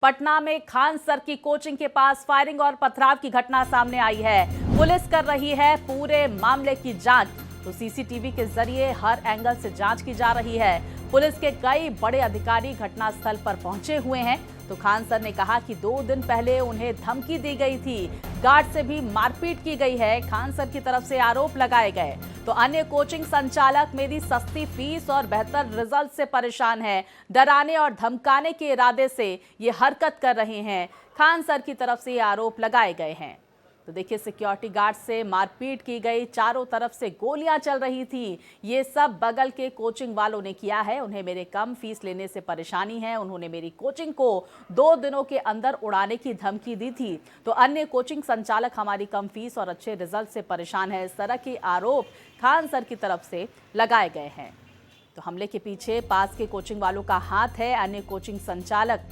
पटना में खान सर की कोचिंग के पास फायरिंग और पथराव की घटना सामने आई है। पुलिस कर रही है पूरे मामले की जांच। तो सीसीटीवी के जरिए हर एंगल से जांच की जा रही है। पुलिस के कई बड़े अधिकारी घटनास्थल पर पहुंचे हुए हैं। तो खान सर ने कहा कि 2 दिन पहले उन्हें धमकी दी गई थी, गार्ड से भी मारपीट की गई है। खान सर की तरफ से आरोप लगाए गए। तो अन्य कोचिंग संचालक मेरी सस्ती फीस और बेहतर रिजल्ट से परेशान है, डराने और धमकाने के इरादे से ये हरकत कर रहे हैं। खान सर की तरफ से ये आरोप लगाए गए हैं। तो देखिए, सिक्योरिटी गार्ड से मारपीट की गई, चारों तरफ से गोलियां चल रही थी। ये सब बगल के कोचिंग वालों ने किया है। उन्हें मेरे कम फीस लेने से परेशानी है। उन्होंने मेरी कोचिंग को 2 दिनों के अंदर उड़ाने की धमकी दी थी। तो अन्य कोचिंग संचालक हमारी कम फीस और अच्छे रिजल्ट से परेशान है। इस तरह के आरोप खान सर की तरफ से लगाए गए हैं। तो हमले के पीछे पास के कोचिंग वालों का हाथ है। अन्य कोचिंग संचालक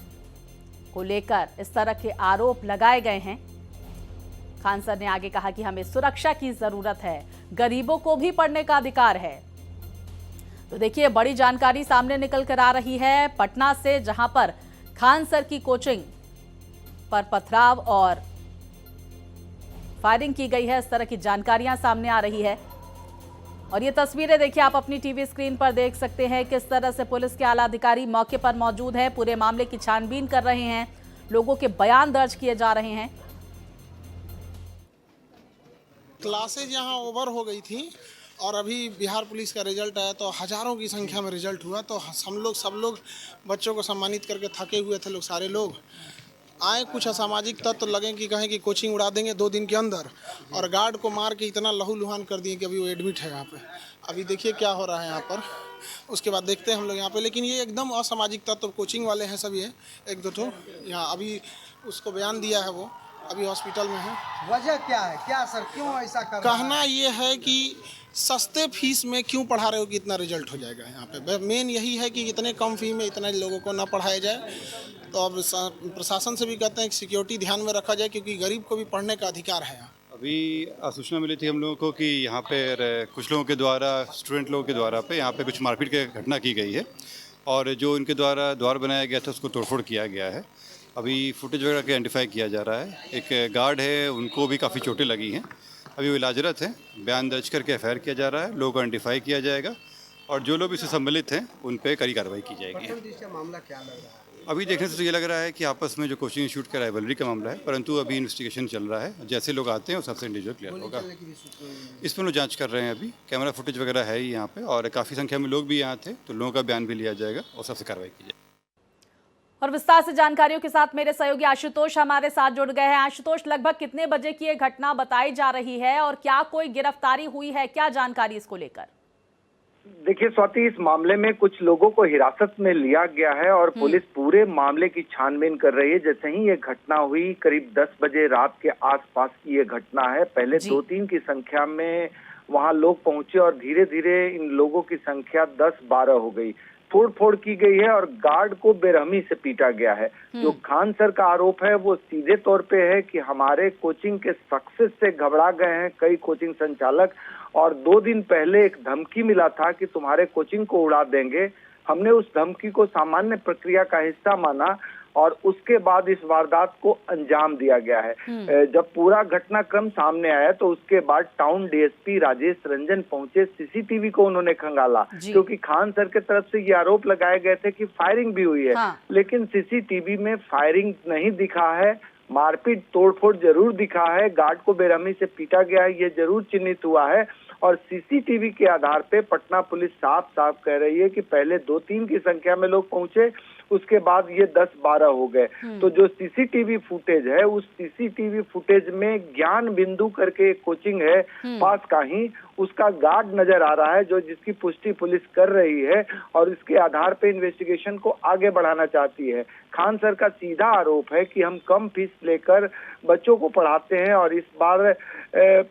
को लेकर इस तरह के आरोप लगाए गए हैं। खान सर ने आगे कहा कि हमें सुरक्षा की जरूरत है, गरीबों को भी पढ़ने का अधिकार है। तो देखिए, बड़ी जानकारी सामने निकल कर आ रही है पटना से, जहां पर खान सर की कोचिंग पर पथराव और फायरिंग की गई है। इस तरह की जानकारियां सामने आ रही है। और ये तस्वीरें देखिए, आप अपनी टीवी स्क्रीन पर देख सकते हैं किस तरह से पुलिस के आला अधिकारी मौके पर मौजूद है, पूरे मामले की छानबीन कर रहे हैं, लोगों के बयान दर्ज किए जा रहे हैं। क्लासेज यहाँ ओवर हो गई थी और अभी बिहार पुलिस का रिजल्ट आया तो हज़ारों की संख्या में रिजल्ट हुआ। तो हम सब लोग बच्चों को सम्मानित करके थके हुए थे। लोग सारे लोग आए, कुछ असामाजिक तत्व लगे कि कहें कि कोचिंग उड़ा देंगे 2 दिन के अंदर, और गार्ड को मार के इतना लहूलुहान कर दिए कि अभी वो एडमिट है यहाँ पे। अभी देखिए क्या हो रहा है यहाँ पर, उसके बाद देखते हैं हम लोग यहाँ पे। लेकिन ये एकदम असामाजिक तत्व कोचिंग वाले हैं सब, ये 1-2 ठो यहाँ अभी उसको बयान दिया है, वो अभी हॉस्पिटल में है। वजह क्या है, क्या सर, क्यों ऐसा कर रहे हैं? कहना ये है कि सस्ते फीस में क्यों पढ़ा रहे हो कि इतना रिजल्ट हो जाएगा। यहाँ पे मेन यही है कि इतने कम फी में इतने लोगों को ना पढ़ाया जाए। तो अब प्रशासन से भी कहते हैं कि सिक्योरिटी ध्यान में रखा जाए, क्योंकि गरीब को भी पढ़ने का अधिकार है। अभी सूचना मिली थी हम लोगों को कि यहाँ पे कुछ लोगों के द्वारा, स्टूडेंट लोगों के द्वारा पे यहाँ पे कुछ मारपीट की घटना की गई है, और जो इनके द्वारा द्वार बनाया गया था उसको तोड़फोड़ किया गया है। अभी फुटेज वगैरह का आइडेंटिफाई किया जा रहा है। एक गार्ड है, उनको भी काफ़ी चोटें लगी हैं, अभी वो इलाजरत है। बयान दर्ज करके एफआईआर किया जा रहा है, लोगों को आइडेंटिफाई किया जाएगा, और जो लोग इससे सम्मिलित हैं उन पर कड़ी कार्रवाई की जाएगी। मामला क्या लग रहा है? अभी देखने से तो ये लग रहा है कि आपस में जो कोचिंग इंस्टीट्यूट का राइवलरी का मामला है, परंतु अभी इन्वेस्टिगेशन चल रहा है। जैसे लोग आते हैं उस सबसे इंडिविजुअल क्लियर होगा। इस पर लोग जांच कर रहे हैं। अभी कैमरा फुटेज वगैरह है ही यहाँ पे, और काफ़ी संख्या में लोग भी यहाँ थे, तो लोगों का बयान भी लिया जाएगा और सबसे कार्रवाई की जाएगी। और विस्तार से जानकारियों के साथ मेरे सहयोगी आशुतोष हमारे साथ जुड़ गए हैं। आशुतोष, लगभग कितने बजे की ये घटना बताई जा रही है और क्या कोई गिरफ्तारी हुई है, क्या जानकारी इसको लेकर? देखिए स्वाति, इस मामले में कुछ लोगों को हिरासत में लिया गया है और पुलिस पूरे मामले की छानबीन कर रही है। जैसे ही ये घटना हुई, करीब 10 बजे रात के आसपास की ये घटना है। पहले 2-3 की संख्या में वहां लोग पहुंचे और धीरे धीरे इन लोगों की संख्या 10-12 हो गई। तोड़फोड़ की गई है और गार्ड को बेरहमी से पीटा गया है। जो खान सर का आरोप है वो सीधे तौर पे है कि हमारे कोचिंग के सक्सेस से घबरा गए हैं कई कोचिंग संचालक, और 2 दिन पहले एक धमकी मिला था कि तुम्हारे कोचिंग को उड़ा देंगे। हमने उस धमकी को सामान्य प्रक्रिया का हिस्सा माना और उसके बाद इस वारदात को अंजाम दिया गया है। जब पूरा घटनाक्रम सामने आया तो उसके बाद टाउन डीएसपी राजेश रंजन पहुंचे। सीसीटीवी को उन्होंने खंगाला, क्योंकि खान सर के तरफ से ये आरोप लगाए गए थे कि फायरिंग भी हुई है। लेकिन सीसीटीवी में फायरिंग नहीं दिखा है, मारपीट तोड़फोड़ जरूर दिखा है, गार्ड को बेरहमी से पीटा गया है, ये जरूर चिन्हित हुआ है। और सीसीटीवी के आधार पे पटना पुलिस साफ साफ कह रही है कि पहले 2-3 की संख्या में लोग पहुंचे, उसके बाद ये 10-12 हो गए। तो जो सीसीटीवी फुटेज है, उस सीसीटीवी फुटेज में ज्ञान बिंदु करके एक कोचिंग है पास का ही, उसका गार्ड नजर आ रहा है, जो जिसकी पुष्टि पुलिस कर रही है और इसके आधार पे इन्वेस्टिगेशन को आगे बढ़ाना चाहती है। खान सर का सीधा आरोप है कि हम कम फीस लेकर बच्चों को पढ़ाते हैं और इस बार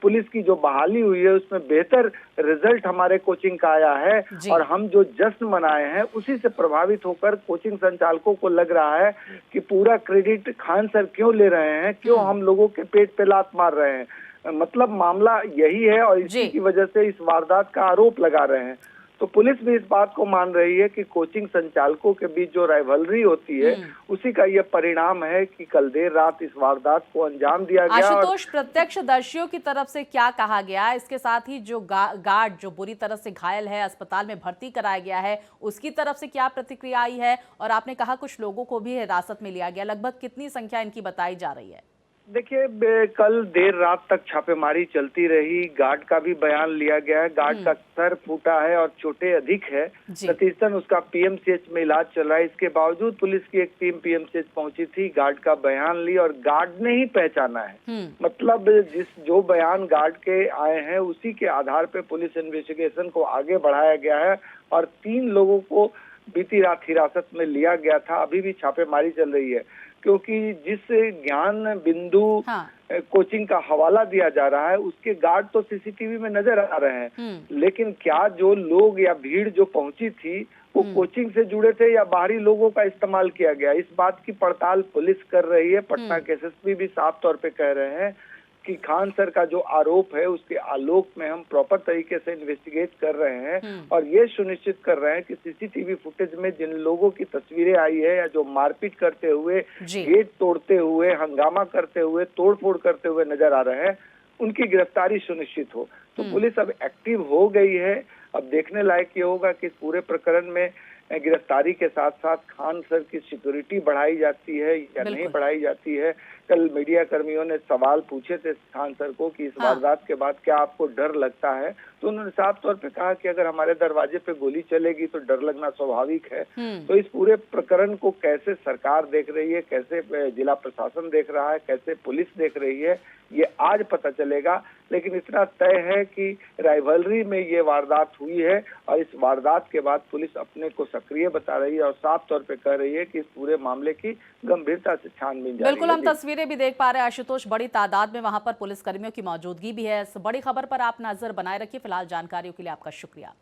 पुलिस की जो बहाली हुई है उसमें बेहतर रिजल्ट हमारे कोचिंग का आया है, और हम जो जश्न मनाए हैं उसी से प्रभावित होकर कोचिंग संचालकों को लग रहा है कि पूरा क्रेडिट खान सर क्यों ले रहे हैं, क्यों हम लोगों के पेट पे लात मार रहे हैं। मतलब मामला यही है और इसी की वजह से इस वारदात का आरोप लगा रहे हैं। तो पुलिस भी इस बात को मान रही है कि कोचिंग संचालकों के बीच जो राइवलरी होती है उसी का यह परिणाम है कि कल देर रात इस वारदात को अंजाम दिया गया। आशुतोष, प्रत्यक्षदर्शियों की तरफ से क्या कहा गया? इसके साथ ही जो गार्ड जो बुरी तरह से घायल है, अस्पताल में भर्ती कराया गया है, उसकी तरफ से क्या प्रतिक्रिया आई है? और आपने कहा कुछ लोगों को भी हिरासत में लिया गया, लगभग कितनी संख्या इनकी बताई जा रही है? देखिए, कल देर रात तक छापेमारी चलती रही। गार्ड का भी बयान लिया गया है। गार्ड का सर फूटा है और चोटें अधिक है। नतीजतन उसका पीएमसीएच में इलाज चल रहा है। इसके बावजूद पुलिस की एक टीम पीएमसीएच पहुंची थी, गार्ड का बयान ली और गार्ड ने ही पहचाना है। मतलब जो बयान गार्ड के आए हैं उसी के आधार पर पुलिस इन्वेस्टिगेशन को आगे बढ़ाया गया है और 3 लोगों को बीती रात हिरासत में लिया गया था। अभी भी छापेमारी चल रही है, क्योंकि जिस ज्ञान बिंदु कोचिंग का हवाला दिया जा रहा है उसके गार्ड तो सीसीटीवी में नजर आ रहे हैं, लेकिन क्या जो लोग या भीड़ जो पहुंची थी वो कोचिंग से जुड़े थे या बाहरी लोगों का इस्तेमाल किया गया, इस बात की पड़ताल पुलिस कर रही है। पटना के एसएसपी भी साफ तौर पे कह रहे हैं कि खान सर का जो आरोप है उसके आलोक में हम प्रॉपर तरीके से इन्वेस्टिगेट कर रहे हैं और ये सुनिश्चित कर रहे हैं कि सीसीटीवी फुटेज में जिन लोगों की तस्वीरें आई है या जो मारपीट करते हुए, गेट तोड़ते हुए, हंगामा करते हुए, तोड़फोड़ करते हुए नजर आ रहे हैं, उनकी गिरफ्तारी सुनिश्चित हो। तो पुलिस अब एक्टिव हो गई है। अब देखने लायक ये होगा कि इस पूरे प्रकरण में गिरफ्तारी के साथ साथ खान सर की सिक्योरिटी बढ़ाई जाती है या नहीं बढ़ाई जाती है। कल मीडिया कर्मियों ने सवाल पूछे थे खान सर को कि इस वारदात के बाद क्या आपको डर लगता है, तो उन्होंने साफ तौर पे कहा कि अगर हमारे दरवाजे पे गोली चलेगी तो डर लगना स्वाभाविक है। तो इस पूरे प्रकरण को कैसे सरकार देख रही है, कैसे जिला प्रशासन देख रहा है, कैसे पुलिस देख रही है, ये आज पता चलेगा। लेकिन इतना तय है कि राइवलरी में ये वारदात हुई है और इस वारदात के बाद पुलिस अपने को सक्रिय बता रही है और साफ तौर पे कह रही है कि इस पूरे मामले की गंभीरता से छानबीन जारी है। बिल्कुल, हम तस्वीरें भी देख पा रहे हैं आशुतोष, बड़ी तादाद में वहां पर पुलिसकर्मियों की मौजूदगी भी है। इस बड़ी खबर पर आप नजर बनाए रखिए। फिलहाल जानकारियों के लिए आपका शुक्रिया।